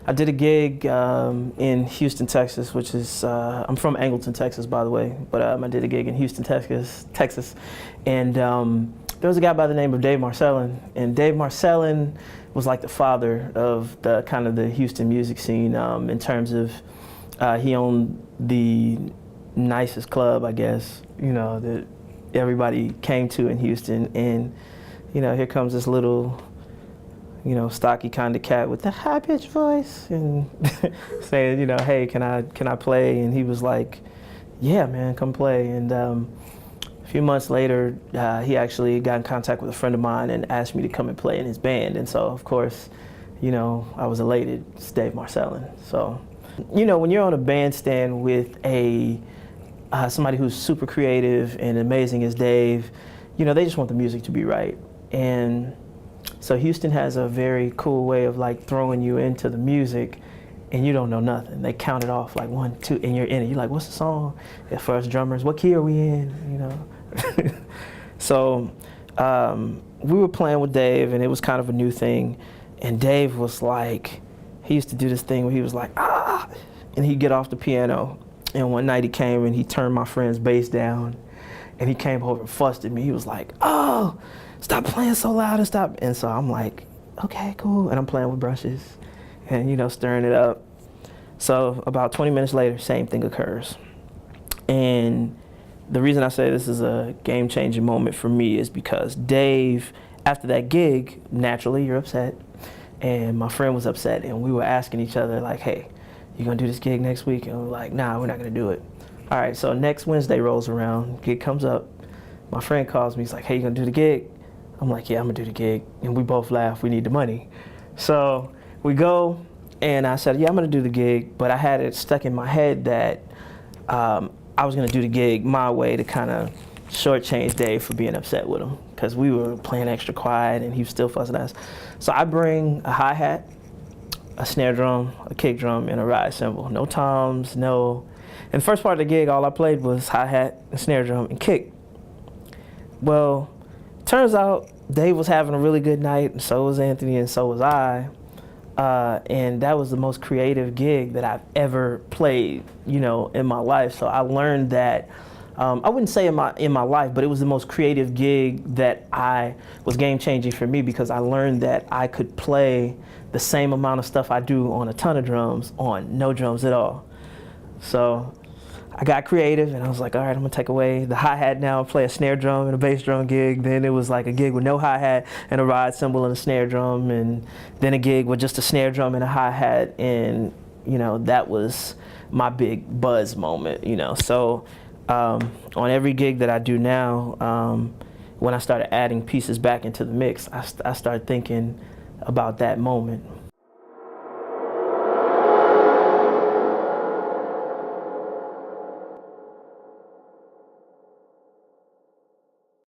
I did a gig in Houston, Texas, which is, I'm from Angleton, Texas, by the way, but I did a gig in Houston, Texas, and there was a guy by the name of Dave Marcellin, and Dave Marcellin was like the father of the kind of the Houston music scene in terms of he owned the nicest club, I guess, you know, that everybody came to in Houston, and you know, here comes this little, you know, stocky kind of cat with the high-pitched voice and saying, you know, hey, can I play? And he was like, yeah, man, come play. And a few months later, he actually got in contact with a friend of mine and asked me to come and play in his band. And so, of course, you know, I was elated. It's Dave Marcellin. So, you know, when you're on a bandstand with somebody who's super creative and amazing as Dave, you know, they just want the music to be right. And so Houston has a very cool way of like throwing you into the music and you don't know nothing. They count it off like 1, 2, and you're in it. You're like, what's the song? At first, drummers, what key are we in? You know. So we were playing with Dave, and it was kind of a new thing. And Dave was like, he used to do this thing where he was like, ah, and he'd get off the piano. And one night he came and he turned my friend's bass down, and he came over and fussed at me. He was like, oh, stop playing so loud and stop. And so I'm like, okay, cool. And I'm playing with brushes and, you know, stirring it up. So about 20 minutes later, same thing occurs. And the reason I say this is a game-changing moment for me is because Dave, after that gig, naturally you're upset. And my friend was upset, and we were asking each other like, hey, you gonna do this gig next week? And we're like, nah, we're not gonna do it. All right, so next Wednesday rolls around, gig comes up. My friend calls me, he's like, hey, you gonna do the gig? I'm like, yeah, I'm gonna do the gig. And we both laugh, we need the money. So we go, and I said, yeah, I'm gonna do the gig, but I had it stuck in my head that I was gonna do the gig my way to kind of shortchange Dave for being upset with him, because we were playing extra quiet and he was still fussing at us. So I bring a hi-hat, a snare drum, a kick drum, and a ride cymbal. No toms, no. And the first part of the gig, all I played was hi-hat, a snare drum, and kick. Well, turns out Dave was having a really good night, and so was Anthony, and so was I. And that was the most creative gig that I've ever played, you know, in my life. So I learned that, I wouldn't say in my life, but it was the most creative gig that was game-changing for me, because I learned that I could play the same amount of stuff I do on a ton of drums on no drums at all. So I got creative, and I was like, all right, I'm gonna take away the hi-hat now and play a snare drum and a bass drum gig. Then it was like a gig with no hi-hat and a ride cymbal and a snare drum, and then a gig with just a snare drum and a hi-hat, and you know, that was my big buzz moment, you know. So on every gig that I do now, when I started adding pieces back into the mix, I started thinking about that moment.